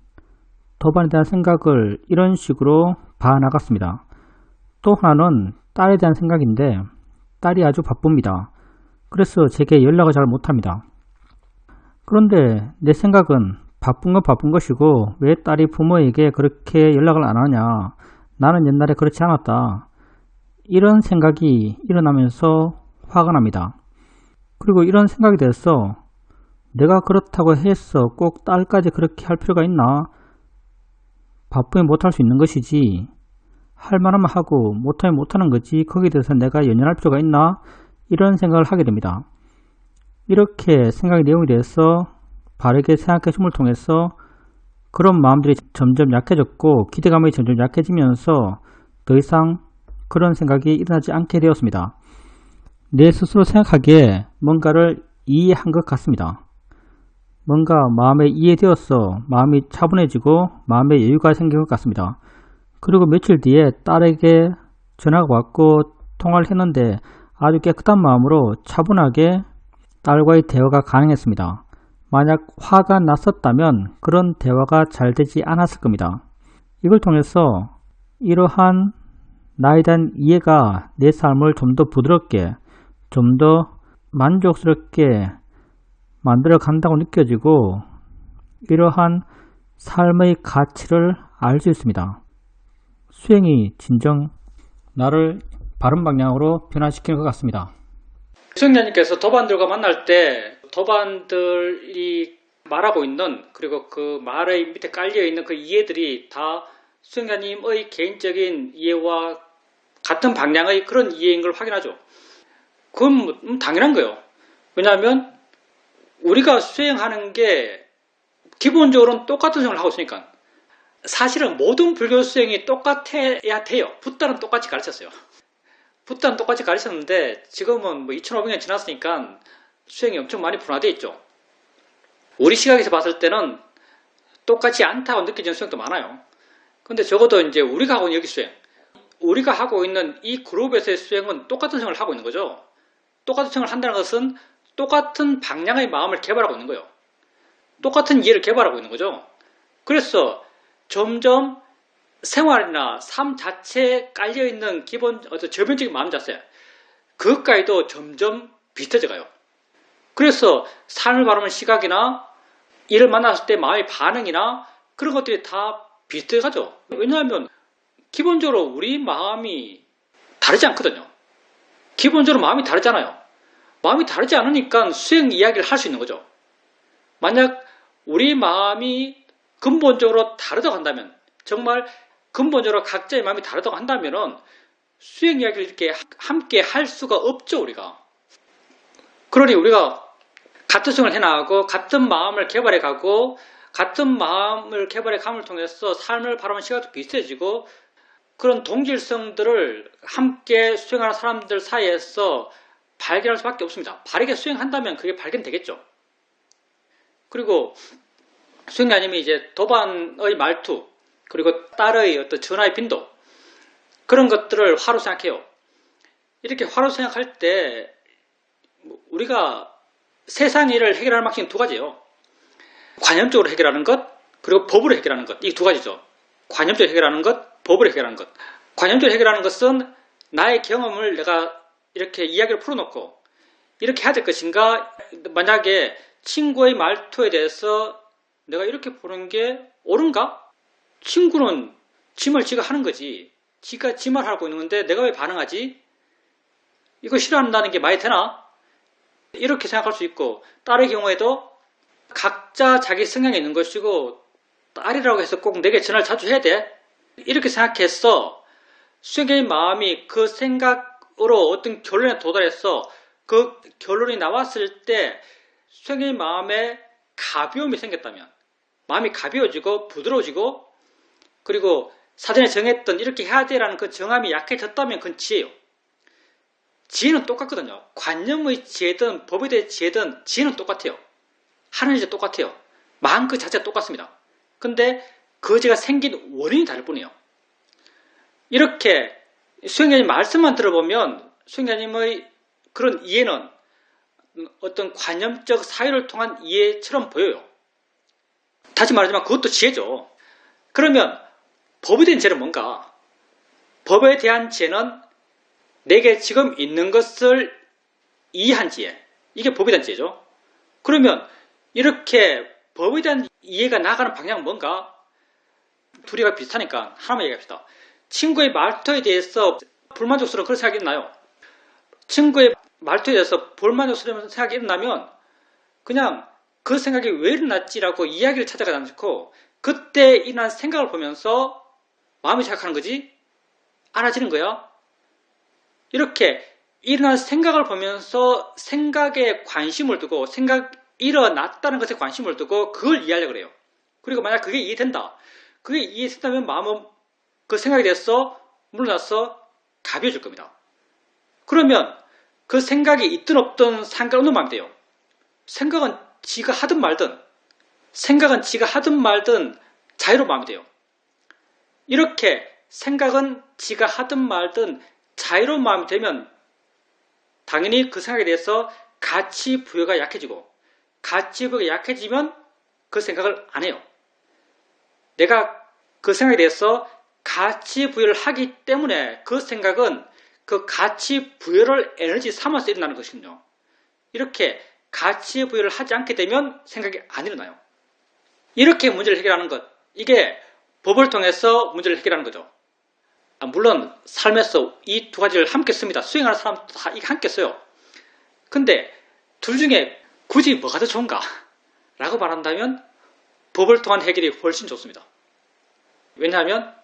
도반에 대한 생각을 이런 식으로 봐나갔습니다. 또 하나는 딸에 대한 생각인데 딸이 아주 바쁩니다. 그래서 제게 연락을 잘 못합니다. 그런데 내 생각은 바쁜 건 바쁜 것이고 왜 딸이 부모에게 그렇게 연락을 안 하냐, 나는 옛날에 그렇지 않았다, 이런 생각이 일어나면서 화가 납니다. 그리고 이런 생각이 돼서 내가 그렇다고 해서 꼭 딸까지 그렇게 할 필요가 있나? 바쁘면 못할 수 있는 것이지, 할 만하면 하고 못하면 못하는 거지, 거기에 대해서 내가 연연할 필요가 있나? 이런 생각을 하게 됩니다. 이렇게 생각의 내용에 대해서 바르게 생각해 줌을 통해서 그런 마음들이 점점 약해졌고 기대감이 점점 약해지면서 더 이상 그런 생각이 일어나지 않게 되었습니다. 내 스스로 생각하기에 뭔가를 이해한 것 같습니다. 뭔가 마음에 이해되어서 마음이 차분해지고 마음에 여유가 생긴 것 같습니다. 그리고 며칠 뒤에 딸에게 전화가 왔고 통화를 했는데 아주 깨끗한 마음으로 차분하게 딸과의 대화가 가능했습니다. 만약 화가 났었다면 그런 대화가 잘 되지 않았을 겁니다. 이걸 통해서 이러한 나에 대한 이해가 내 삶을 좀 더 부드럽게, 좀 더 만족스럽게 만들어 간다고 느껴지고 이러한 삶의 가치를 알 수 있습니다. 수행이 진정 나를 바른 방향으로 변화시키는 것 같습니다. 수행자님께서 도반들과 만날 때 도반들이 말하고 있는, 그리고 그 말의 밑에 깔려있는 그 이해들이 다 수행자님의 개인적인 이해와 같은 방향의 그런 이해인 걸 확인하죠. 그건 당연한 거예요. 왜냐하면 우리가 수행하는 게 기본적으로는 똑같은 수행을 하고 있으니까. 사실은 모든 불교 수행이 똑같아야 돼요. 붓다는 똑같이 가르쳤어요. 붓다는 똑같이 가르쳤는데 지금은 2500년 지났으니까 수행이 엄청 많이 분화되어 있죠. 우리 시각에서 봤을 때는 똑같지 않다고 느껴지는 수행도 많아요. 근데 적어도 이제 우리가 하고 있는 여기 수행, 우리가 하고 있는 이 그룹에서의 수행은 똑같은 수행을 하고 있는 거죠. 똑같은 수행을 한다는 것은 똑같은 방향의 마음을 개발하고 있는 거예요. 똑같은 이해를 개발하고 있는 거죠. 그래서 점점 생활이나 삶 자체에 깔려있는 기본 저변적인 마음 자세, 그것까지도 점점 비슷해져 가요. 그래서 삶을 바라보는 시각이나 이를 만났을 때 마음의 반응이나 그런 것들이 다 비슷해 가죠. 왜냐하면 기본적으로 우리 마음이 다르지 않거든요. 기본적으로 마음이 다르잖아요. 마음이 다르지 않으니까 수행 이야기를 할 수 있는 거죠. 만약 우리 마음이 근본적으로 다르다고 한다면, 정말 근본적으로 각자의 마음이 다르다고 한다면 수행 이야기를 이렇게 함께 할 수가 없죠, 우리가. 그러니 우리가 같은 수행을 해나가고 같은 마음을 개발해 가고 같은 마음을 개발해 감을 통해서 삶을 바라보는 시각도 비슷해지고 그런 동질성들을 함께 수행하는 사람들 사이에서 발견할 수밖에 없습니다. 바르게 수행한다면 그게 발견되겠죠. 그리고 수행이 아니면 이제 도반의 말투, 그리고 딸의 어떤 전화의 빈도, 그런 것들을 화로 생각해요. 이렇게 화로 생각할 때 우리가 세상 일을 해결하는 방식은 두 가지예요. 관념적으로 해결하는 것, 그리고 법으로 해결하는 것. 이 두 가지죠. 관념적으로 해결하는 것, 법으로 해결하는 것. 관념적으로 해결하는 것은 나의 경험을 내가 이렇게 이야기를 풀어놓고 이렇게 해야 될 것인가, 만약에 친구의 말투에 대해서 내가 이렇게 보는 게 옳은가? 친구는 지 말 지가 하는 거지. 지가 지 말 하고 있는 건데 내가 왜 반응하지? 이거 싫어한다는 게 말이 되나? 이렇게 생각할 수 있고, 딸의 경우에도 각자 자기 성향이 있는 것이고 딸이라고 해서 꼭 내게 전화를 자주 해야 돼? 이렇게 생각해서 수행자의 마음이 그 생각으로 어떤 결론에 도달해서 그 결론이 나왔을 때 수행자의 마음에 가벼움이 생겼다면, 마음이 가벼워지고 부드러워지고, 그리고 사전에 정했던 이렇게 해야 돼라는 그 정함이 약해졌다면 그건 지혜예요. 지혜는 똑같거든요. 관념의 지혜든 법에 대한 지혜든 지혜는 똑같아요. 하는 일이 똑같아요. 마음 그 자체가 똑같습니다. 근데 그 죄가 생긴 원인이 다를 뿐이에요. 이렇게 수행자님 말씀만 들어보면 수행자님의 그런 이해는 어떤 관념적 사유를 통한 이해처럼 보여요. 다시 말하지만 그것도 지혜죠. 그러면 법에 대한 지혜는 뭔가? 법에 대한 지혜는 내게 지금 있는 것을 이해한 지혜. 이게 법에 대한 지혜죠. 그러면 이렇게 법에 대한 이해가 나가는 방향은 뭔가? 둘이가 비슷하니까 하나만 얘기합시다. 친구의 말투에 대해서 불만족스러운 그런 생각이 있나요? 친구의 말투에 대해서 불만족스러운 생각이 일어나면 그냥 그 생각이 왜 일어났지라고 이야기를 찾아가지 않고 그때 일어난 생각을 보면서 마음이 생각하는 거지? 알아지는 거야? 이렇게 일어난 생각을 보면서 생각에 관심을 두고 일어났다는 것에 관심을 두고 그걸 이해하려고 그래요. 그리고 만약 그게 이해된다. 그게 이해된다면 마음은 그 생각에 대해서 물러나서 가벼워질 겁니다. 그러면 그 생각이 있든 없든 상관없는 마음이 돼요. 생각은 지가 하든 말든 자유로운 마음이 돼요. 이렇게 생각은 지가 하든 말든 자유로운 마음이 되면 당연히 그 생각에 대해서 가치 부여가 약해지고 가치 부여가 약해지면 그 생각을 안 해요. 내가 그 생각에 대해서 가치 부여를 하기 때문에 그 생각은 그 가치 부여를 에너지 삼아서 일어나는 것이거든요. 이렇게 가치 부여를 하지 않게 되면 생각이 안 일어나요. 이렇게 문제를 해결하는 것, 이게 법을 통해서 문제를 해결하는 거죠. 물론 삶에서 이 두 가지를 함께 씁니다. 수행하는 사람도 다 이게 함께 써요. 근데 둘 중에 굳이 뭐가 더 좋은가? 라고 말한다면 법을 통한 해결이 훨씬 좋습니다. 왜냐하면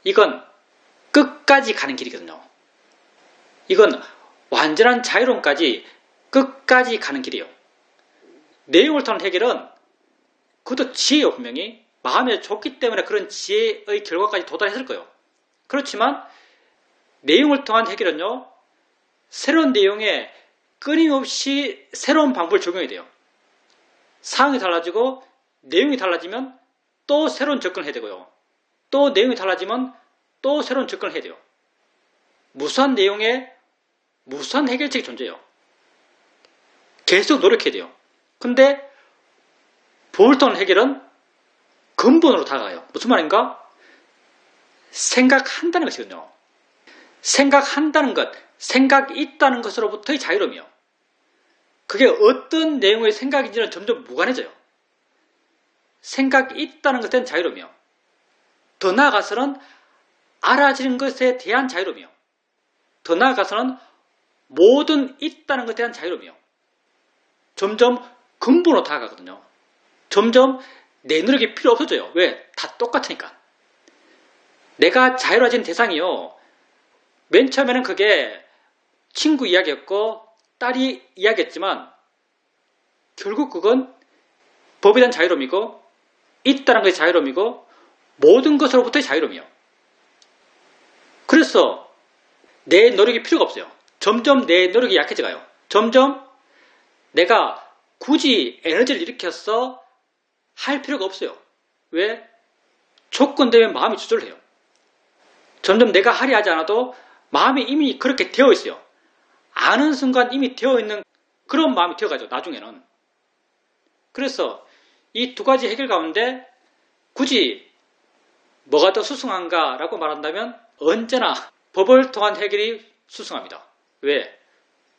이건 끝까지 가는 길이거든요. 이건 완전한 자유로움까지 끝까지 가는 길이에요. 내용을 통한 해결은 그것도 지혜예요. 분명히 마음에 좋기 때문에 그런 지혜의 결과까지 도달했을 거예요. 그렇지만 내용을 통한 해결은요, 새로운 내용에 끊임없이 새로운 방법을 적용해야 돼요. 상황이 달라지고 내용이 달라지면 또 새로운 접근을 해야 되고요. 또 내용이 달라지면 또 새로운 접근을 해야 돼요. 무수한 내용에 무수한 해결책이 존재해요. 계속 노력해야 돼요. 근데 보물통 해결은 근본으로 다가가요. 무슨 말인가? 생각한다는 것이거든요. 생각한다는 것, 생각이 있다는 것으로부터의 자유로움이요. 그게 어떤 내용의 생각인지는 점점 무관해져요. 생각이 있다는 것에 대한 자유로움이요. 더 나아가서는 알아지는 것에 대한 자유로움이요. 더 나아가서는 모든 있다는 것에 대한 자유로움이요. 점점 근본으로 다가가거든요. 점점 내 노력이 필요 없어져요. 왜? 다 똑같으니까. 내가 자유로워진 대상이요. 맨 처음에는 그게 친구 이야기였고 딸이 이야기했지만 결국 그건 법에 대한 자유로움이고 있다는 것의 자유로움이고 모든 것으로부터의 자유로움이요. 그래서 내 노력이 필요가 없어요. 점점 내 노력이 약해져 가요. 점점 내가 굳이 에너지를 일으켜서 할 필요가 없어요. 왜? 조건 되면 마음이 조절해요. 점점 내가 하려 하지 않아도 마음이 이미 그렇게 되어 있어요. 아는 순간 이미 되어 있는 그런 마음이 되어가죠. 나중에는. 그래서 이 두 가지 해결 가운데 굳이 뭐가 더 수승한가라고 말한다면 언제나 법을 통한 해결이 수승합니다. 왜?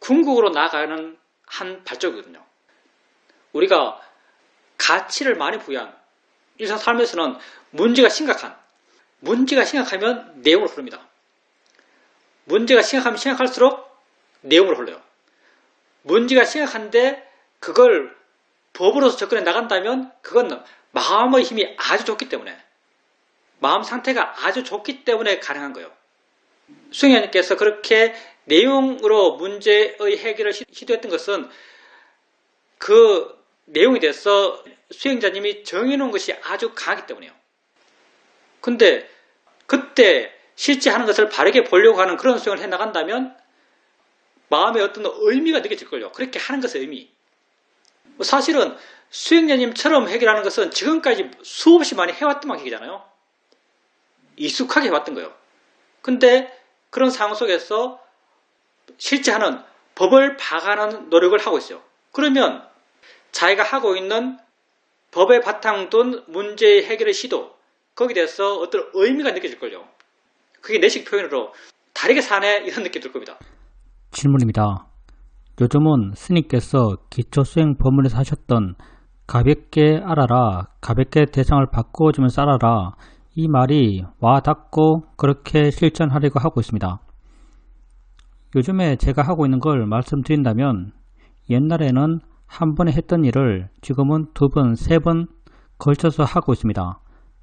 궁극으로 나아가는 한 발전이거든요. 우리가 가치를 많이 부여한 일상 삶에서는 문제가 심각하면 내용을 흐릅니다. 문제가 심각하면 심각할수록 내용을 흘러요. 문제가 심각한데 그걸 법으로서 접근해 나간다면 그건 마음의 힘이 아주 좋기 때문에 마음 상태가 아주 좋기 때문에 가능한 거예요. 수행자님께서 그렇게 내용으로 문제의 해결을 시도했던 것은 그 내용에 대해서 수행자님이 정해놓은 것이 아주 강하기 때문이에요. 근데 그때 실제 하는 것을 바르게 보려고 하는 그런 수행을 해나간다면 마음에 어떤 의미가 느껴질걸요. 그렇게 하는 것의 의미. 사실은 수행자님처럼 해결하는 것은 지금까지 수없이 많이 해왔던 방식이잖아요. 익숙하게 해왔던 거예요. 근데 그런 상황 속에서 실제 하는 법을 봐가는 노력을 하고 있어요. 그러면 자기가 하고 있는 법에 바탕둔 문제의 해결의 시도, 거기에 대해서 어떤 의미가 느껴질걸요. 그게 내식 표현으로 다르게 사네 이런 느낌이 들 겁니다. 질문입니다. 요즘은 스님께서 기초수행 법문에서 하셨던 가볍게 알아라, 가볍게 대상을 바꿔주면서 알아라, 이 말이 와닿고 그렇게 실천하려고 하고 있습니다. 요즘에 제가 하고 있는 걸 말씀드린다면 옛날에는 한 번에 했던 일을 지금은 두 번, 세 번 걸쳐서 하고 있습니다.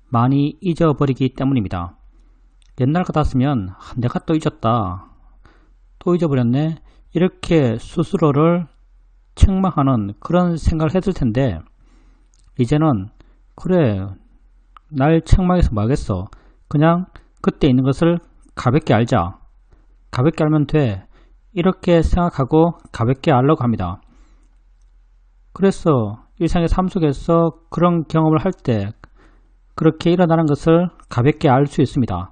많이 잊어버리기 때문입니다. 옛날 같았으면 내가 또 잊었다, 또 잊어버렸네, 이렇게 스스로를 책망하는 그런 생각을 했을 텐데 이제는 그래, 날 책망해서 뭐하겠어, 그냥 그때 있는 것을 가볍게 알자, 가볍게 알면 돼, 이렇게 생각하고 가볍게 알려고 합니다. 그래서 일상의 삶 속에서 그런 경험을 할 때 그렇게 일어나는 것을 가볍게 알 수 있습니다.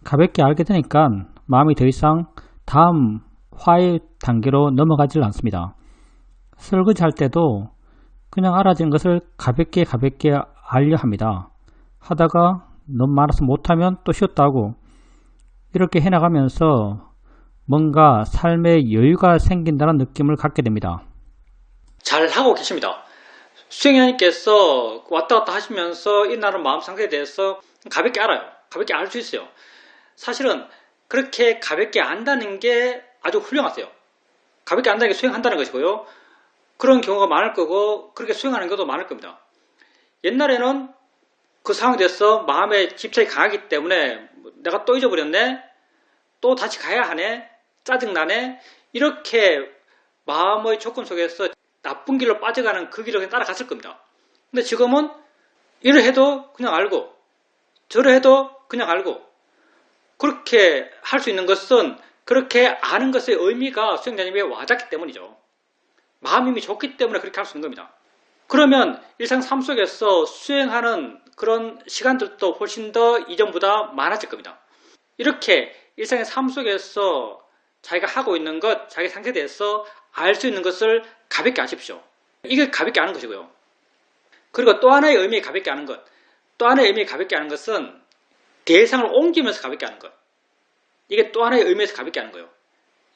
가볍게 알게 되니까 마음이 더 이상 다음 화의 단계로 넘어가질 않습니다. 설거지 할 때도 그냥 알아진 것을 가볍게 알려 합니다. 하다가 너무 많아서 못하면 또 쉬었다 하고 이렇게 해나가면서 뭔가 삶의 여유가 생긴다는 느낌을 갖게 됩니다. 잘 하고 계십니다. 수행자님께서 왔다 갔다 하시면서 일어나는 마음 상태에 대해서 가볍게 알아요. 가볍게 알 수 있어요. 사실은 그렇게 가볍게 안다는 게 아주 훌륭하세요. 가볍게 안다는 게 수행한다는 것이고요. 그런 경우가 많을 거고 그렇게 수행하는 것도 많을 겁니다. 옛날에는 그 상황에 대해서 마음의 집착이 강하기 때문에 내가 또 잊어버렸네, 또 다시 가야 하네, 짜증나네, 이렇게 마음의 조건 속에서 나쁜 길로 빠져가는 그 길을 그냥 따라갔을 겁니다. 근데 지금은 이를 해도 그냥 알고 저를 해도 그냥 알고 그렇게 할 수 있는 것은 그렇게 아는 것의 의미가 수행자님에게 와닿기 때문이죠. 마음이 좋기 때문에 그렇게 할 수 있는 겁니다. 그러면 일상 삶 속에서 수행하는 그런 시간들도 훨씬 더 이전보다 많아질 겁니다. 이렇게 일상의 삶 속에서 자기가 하고 있는 것, 자기 상태에 대해서 알 수 있는 것을 가볍게 하십시오. 이게 가볍게 하는 것이고요. 그리고 또 하나의 의미의 가볍게 하는 것. 또 하나의 의미의 가볍게 하는 것은 대상을 옮기면서 가볍게 하는 것. 이게 또 하나의 의미에서 가볍게 하는 거예요.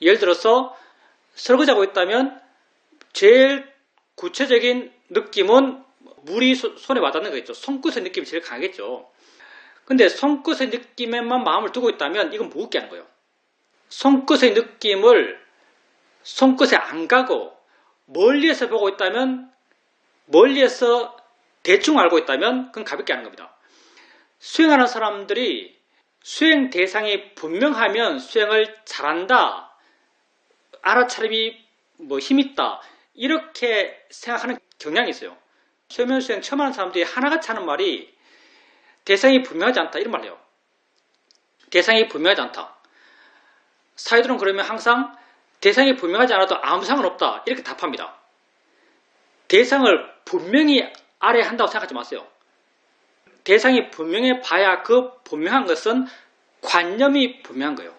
예를 들어서 설거지하고 있다면 제일 구체적인 느낌은 물이 손에 와닿는 거겠죠. 손끝의 느낌이 제일 강하겠죠. 근데 손끝의 느낌에만 마음을 두고 있다면 이건 무겁게 하는 거예요. 손끝의 느낌을 손끝에 안 가고 멀리에서 보고 있다면, 멀리에서 대충 알고 있다면 그건 가볍게 하는 겁니다. 수행하는 사람들이 수행 대상이 분명하면 수행을 잘한다, 알아차림이 힘있다, 이렇게 생각하는 경향이 있어요. 최면 수행 처음 하는 사람들이 하나같이 하는 말이 대상이 분명하지 않다, 이런 말을 해요. 대상이 분명하지 않다. 사이들은 그러면 항상 대상이 분명하지 않아도 아무 상관없다, 이렇게 답합니다. 대상을 분명히 알아야 한다고 생각하지 마세요. 대상이 분명해 봐야 그 분명한 것은 관념이 분명한 거예요.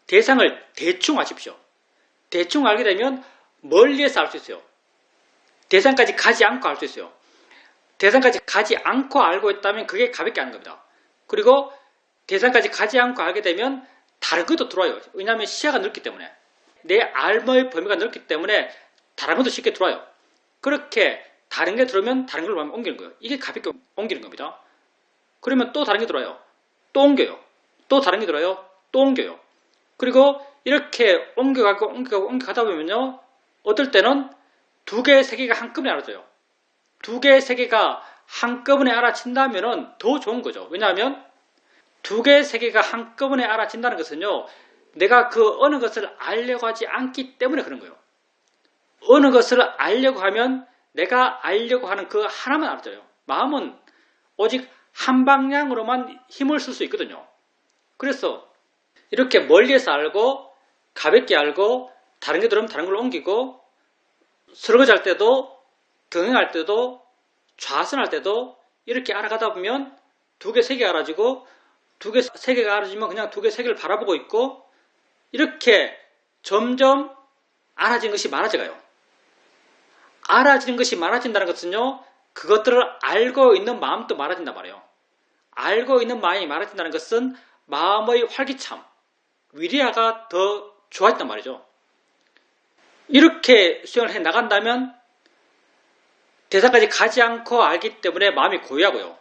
대상을 대충 아십시오. 대충 알게 되면 멀리에서 알 수 있어요. 대상까지 가지 않고 알 수 있어요. 대상까지 가지 않고 알고 있다면 그게 가볍게 하는 겁니다. 그리고 대상까지 가지 않고 알게 되면 다른 것도 들어와요. 왜냐하면 시야가 넓기 때문에, 내 알의 범위가 넓기 때문에 다른 것도 쉽게 들어와요. 그렇게 다른 게 들어오면 다른 걸로 옮기는 거예요. 이게 가볍게 옮기는 겁니다. 그러면 또 다른 게 들어와요. 또 옮겨요. 또 다른 게 들어와요. 또 옮겨요. 그리고 이렇게 옮겨가다 보면요, 어떨 때는 두 개, 세 개가 한꺼번에 알아져요. 두 개, 세 개가 한꺼번에 알아진다면 더 좋은 거죠. 왜냐하면 두 개, 세 개가 한꺼번에 알아진다는 것은요, 내가 그 어느 것을 알려고 하지 않기 때문에 그런 거예요. 어느 것을 알려고 하면 내가 알려고 하는 그 하나만 알아져요. 마음은 오직 한 방향으로만 힘을 쓸 수 있거든요. 그래서 이렇게 멀리에서 알고, 가볍게 알고, 다른 게 들어오면 다른 걸로 옮기고, 설거지 할 때도, 등행할 때도, 좌선할 때도 이렇게 알아가다 보면 두 개, 세 개 알아지고, 두 개, 세 개가 알아지면 그냥 두 개, 세 개를 바라보고 있고, 이렇게 점점 알아진 것이 많아져가요. 알아지는 것이 많아진다는 것은요, 그것들을 알고 있는 마음도 많아진단 말이에요. 알고 있는 마음이 많아진다는 것은 마음의 활기참, 위리아가 더 좋아진단 말이죠. 이렇게 수행을 해 나간다면 대상까지 가지 않고 알기 때문에 마음이 고요하고요.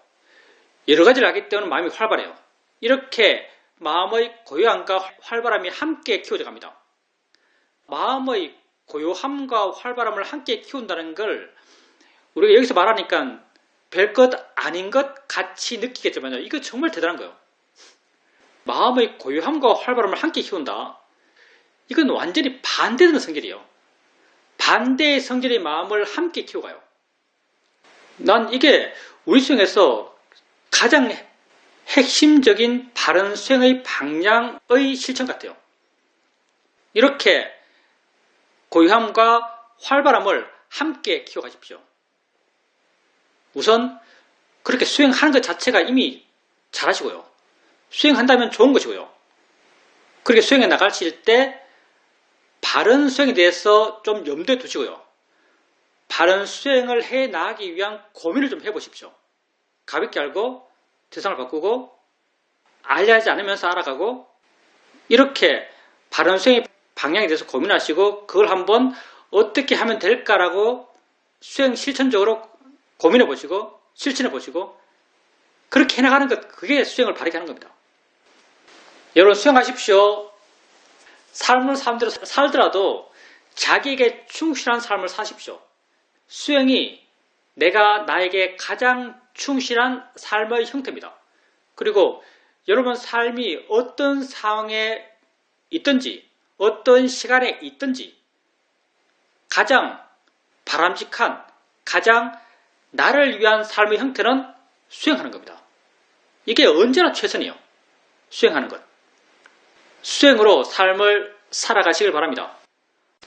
여러 가지를 알기 때문에 마음이 활발해요. 이렇게 마음의 고요함과 활발함이 함께 키워져 갑니다. 마음의 고요함과 활발함을 함께 키운다는 걸 우리가 여기서 말하니까 별것 아닌 것 같이 느끼겠지만요, 이거 정말 대단한 거예요. 마음의 고요함과 활발함을 함께 키운다. 이건 완전히 반대되는 성질이에요. 반대의 성질의 마음을 함께 키워가요. 난 이게 우리 수행에서 가장 핵심적인 바른 수행의 방향의 실천 같아요. 이렇게 고요함과 활발함을 함께 키워가십시오. 우선 그렇게 수행하는 것 자체가 이미 잘하시고요. 수행한다면 좋은 것이고요. 그렇게 수행해 나가실 때 바른 수행에 대해서 좀 염두에 두시고요. 바른 수행을 해 나가기 위한 고민을 좀 해보십시오. 가볍게 알고 대상을 바꾸고 알려 하지 않으면서 알아가고, 이렇게 바른 수행의 방향에 대해서 고민하시고 그걸 한번 어떻게 하면 될까라고 수행 실천적으로 고민해 보시고 실천해 보시고 그렇게 해나가는 것, 그게 수행을 바르게 하는 겁니다. 여러분, 수행하십시오. 삶을 사람대로 살더라도 자기에게 충실한 삶을 사십시오. 수행이 내가 나에게 가장 충실한 삶의 형태입니다. 그리고 여러분 삶이 어떤 상황에 있든지 어떤 시간에 있든지 가장 바람직한, 가장 나를 위한 삶의 형태는 수행하는 겁니다. 이게 언제나 최선이에요. 수행하는 것. 수행으로 삶을 살아가시길 바랍니다.